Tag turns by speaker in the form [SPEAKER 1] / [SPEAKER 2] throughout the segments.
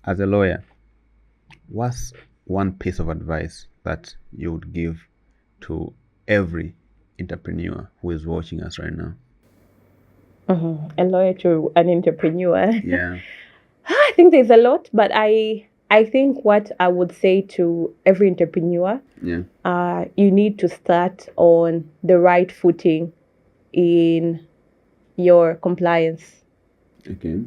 [SPEAKER 1] as a lawyer, what's one piece of advice that you would give to every entrepreneur who is watching us right now?
[SPEAKER 2] A lawyer to an entrepreneur.
[SPEAKER 1] Yeah.
[SPEAKER 2] I think there's a lot, but I think what I would say to every entrepreneur,
[SPEAKER 1] Yeah.
[SPEAKER 2] you need to start on the right footing in your compliance.
[SPEAKER 1] Okay.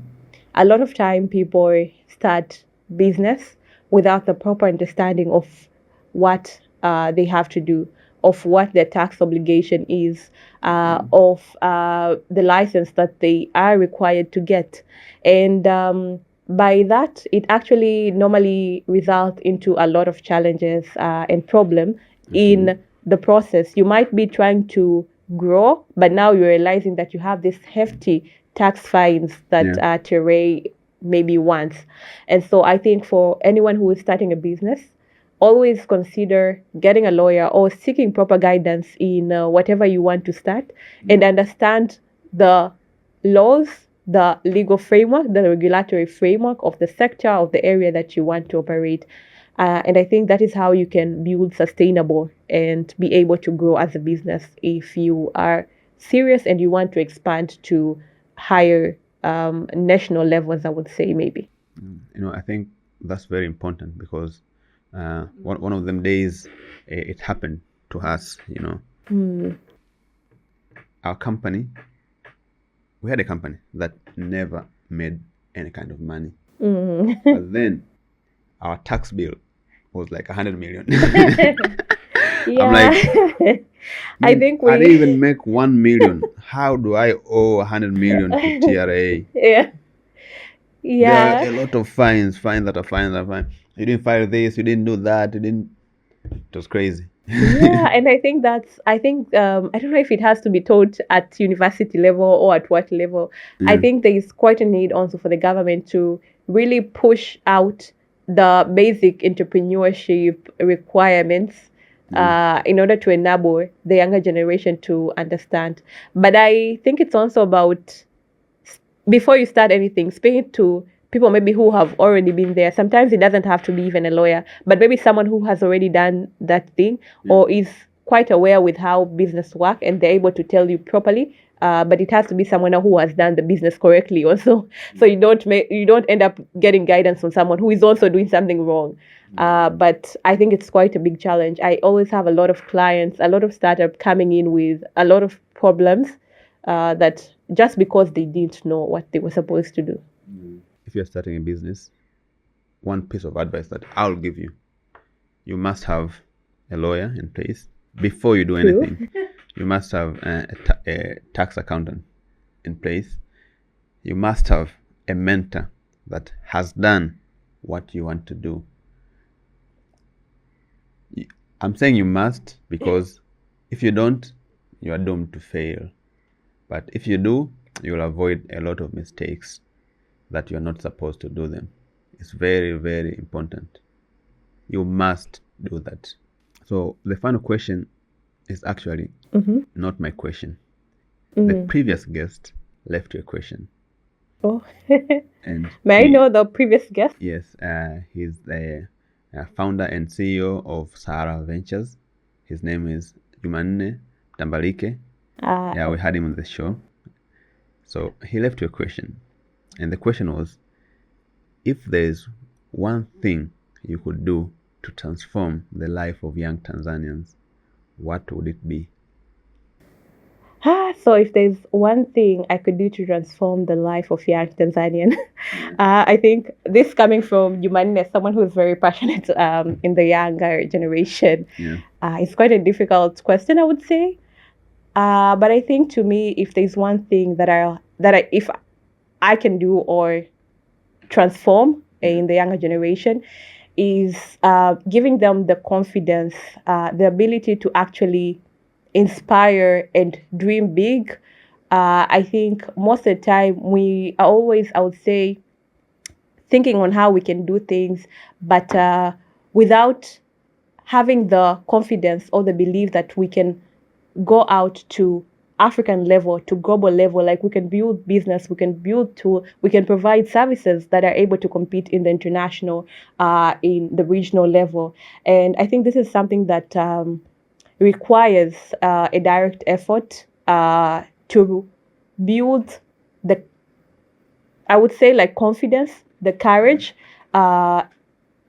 [SPEAKER 2] A lot of time people start business without the proper understanding of what they have to do, of what their tax obligation is, of the license that they are required to get. And by that, it actually normally results into a lot of challenges and problem in the process. You might be trying to grow, but now you're realizing that you have this hefty tax fines that
[SPEAKER 1] Yeah.
[SPEAKER 2] Tere maybe wants. And so I think for anyone who is starting a business, always consider getting a lawyer or seeking proper guidance in whatever you want to start and understand the laws, the legal framework, the regulatory framework of the sector, of the area that you want to operate. And I think that is how you can build sustainable and be able to grow as a business if you are serious and you want to expand to higher national levels, I would say, maybe.
[SPEAKER 1] I think that's very important because one of them days it happened to us. Our company, we had a company that never made any kind of money. But then our tax bill was like 100 million.
[SPEAKER 2] Yeah.
[SPEAKER 1] I'm like,
[SPEAKER 2] I think
[SPEAKER 1] I didn't even make 1 million. How do I owe 100 million to TRA?
[SPEAKER 2] Yeah.
[SPEAKER 1] There are
[SPEAKER 2] Yeah.
[SPEAKER 1] a lot of fines that are fines. You didn't file this, you didn't do that, you didn't. It was crazy.
[SPEAKER 2] Yeah, and I think I don't know if it has to be taught at university level or at what level. I think there is quite a need also for the government to really push out the basic entrepreneurship requirements in order to enable the younger generation to understand. But I think it's also about before you start anything, speak to people maybe who have already been there. Sometimes it doesn't have to be even a lawyer, but maybe someone who has already done that thing or is quite aware with how business work and they're able to tell you properly. But it has to be someone who has done the business correctly also, so you don't end up getting guidance from someone who is also doing something wrong. But I think it's quite a big challenge. I always have a lot of clients, a lot of startups coming in with a lot of problems that just because they didn't know what they were supposed to do.
[SPEAKER 1] If you're starting a business, one piece of advice that I'll give you, you must have a lawyer in place before you do anything. You must have a tax accountant in place. You must have a mentor that has done what you want to do. I'm saying you must because if you don't, you are doomed to fail. But if you do, you'll avoid a lot of mistakes that you're not supposed to do them. It's very, very important. You must do that. So the final question is actually not my question. The previous guest left you a question.
[SPEAKER 2] Oh,
[SPEAKER 1] And
[SPEAKER 2] may I know the previous guest?
[SPEAKER 1] Yes, he's the founder and CEO of Sahara Ventures. His name is Jumanne Tambalike. Yeah, we had him on the show. So he left you a question. And the question was, if there's one thing you could do to transform the life of young Tanzanians, what would it be?
[SPEAKER 2] So if there's one thing I could do to transform the life of young Tanzanian, I think this coming from Jumanne, someone who is very passionate in the younger generation, it's quite a difficult question, I would say. But I think to me, if there's one thing if I can do or transform in the younger generation, is giving them the confidence, the ability to actually inspire and dream big. I think most of the time we are always, I would say, thinking on how we can do things, but without having the confidence or the belief that we can go out to African level to global level. Like we can build business, we can build tool, we can provide services that are able to compete in the international, in the regional level. And I think this is something that requires a direct effort to build the, I would say, like confidence, the courage, uh,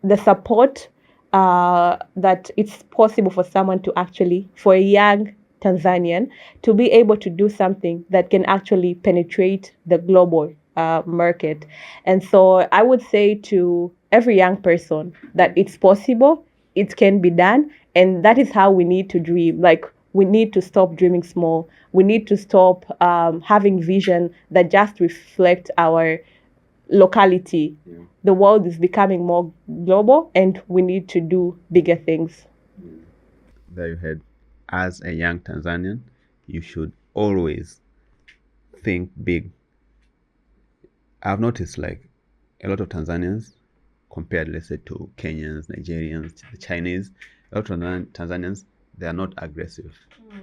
[SPEAKER 2] the support, that it's possible for someone to actually, for a young Tanzanian, to be able to do something that can actually penetrate the global market. And so I would say to every young person that it's possible, it can be done. And that is how we need to dream. Like, we need to stop dreaming small. We need to stop having vision that just reflect our locality.
[SPEAKER 1] Yeah.
[SPEAKER 2] The world is becoming more global and we need to do bigger things.
[SPEAKER 1] There you heard. As a young Tanzanian, you should always think big. I've noticed like a lot of Tanzanians, compared, let's say, to Kenyans, Nigerians, the Chinese, a lot of Tanzanians, they are not aggressive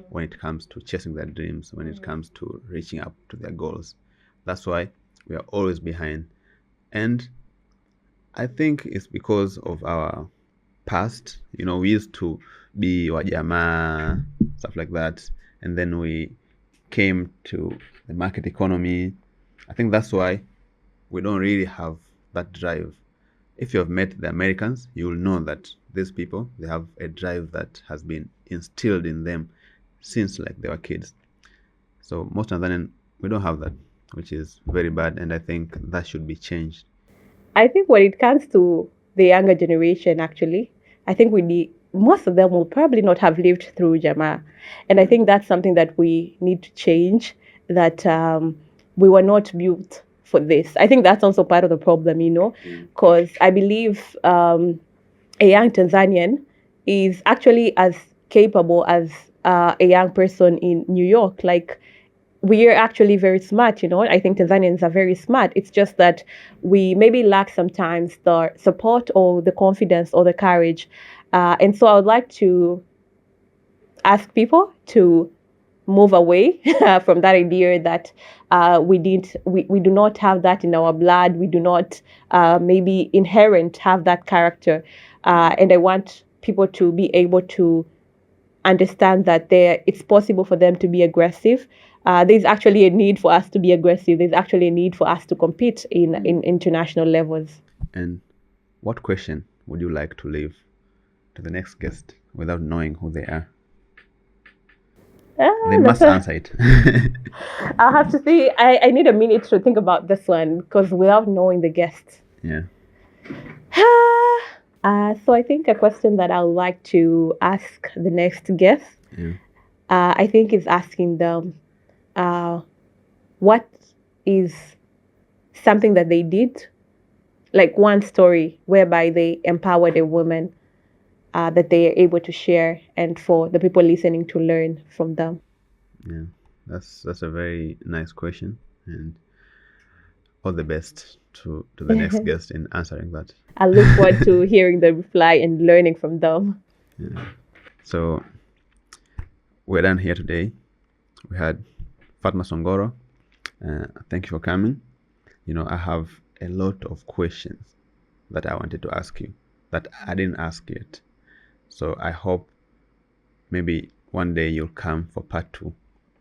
[SPEAKER 1] when it comes to chasing their dreams, when it comes to reaching up to their goals. That's why we are always behind. And I think it's because of our past. We used to be wajama, stuff like that. And then we came to the market economy. I think that's why we don't really have that drive. If you have met the Americans, you will know that these people, they have a drive that has been instilled in them since like they were kids. So most Tanzanian, we don't have that, which is very bad, and I think that should be changed.
[SPEAKER 2] I think when it comes to the younger generation, actually, I think we need, most of them will probably not have lived through Jama. And I think that's something that we need to change, that we were not built for this. I think that's also part of the problem, because I believe a young Tanzanian is actually as capable as a young person in New York. Like, we are actually very smart. I think Tanzanians are very smart. It's just that we maybe lack sometimes the support or the confidence or the courage. And so I would like to ask people to move away from that idea that we do not have that in our blood. We do not maybe inherent have that character. And I want people to be able to understand that it's possible for them to be aggressive. There's actually a need for us to be aggressive. There's actually a need for us to compete in international levels.
[SPEAKER 1] And what question would you like to leave to the next guest without knowing who they are? They must answer it.
[SPEAKER 2] I'll have to see. I need a minute to think about this one, because without knowing the guest.
[SPEAKER 1] Yeah.
[SPEAKER 2] So I think a question that I would like to ask the next guest,
[SPEAKER 1] Yeah.
[SPEAKER 2] I think is asking them, what is something that they did, like one story whereby they empowered a woman, that they are able to share, and for the people listening to learn from them.
[SPEAKER 1] Yeah. That's a very nice question, and all the best to the next guest in answering that.
[SPEAKER 2] I look forward to hearing the reply and learning from them.
[SPEAKER 1] Yeah. So we're done here today. We had Fatma Songoro. Thank you for coming. I have a lot of questions that I wanted to ask you that I didn't ask yet. So I hope maybe one day you'll come for part 2,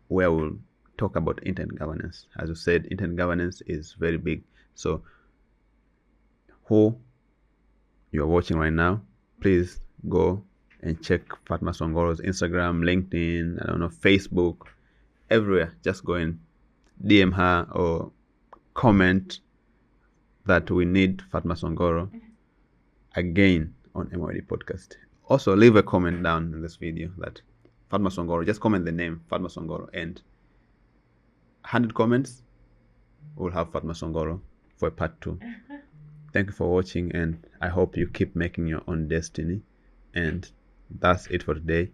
[SPEAKER 1] where we'll talk about internet governance. As you said, internet governance is very big. So who you're watching right now, please go and check Fatma Songoro's Instagram, LinkedIn, I don't know, Facebook, everywhere. Just go and DM her or comment that we need Fatma Songoro again on MOD podcast. Also, leave a comment down in this video that Fatma Songoro, just comment the name Fatma Songoro, and 100 comments, we'll have Fatma Songoro for part 2. Thank you for watching, and I hope you keep making your own destiny. And that's it for today.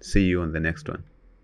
[SPEAKER 1] See you on the next one.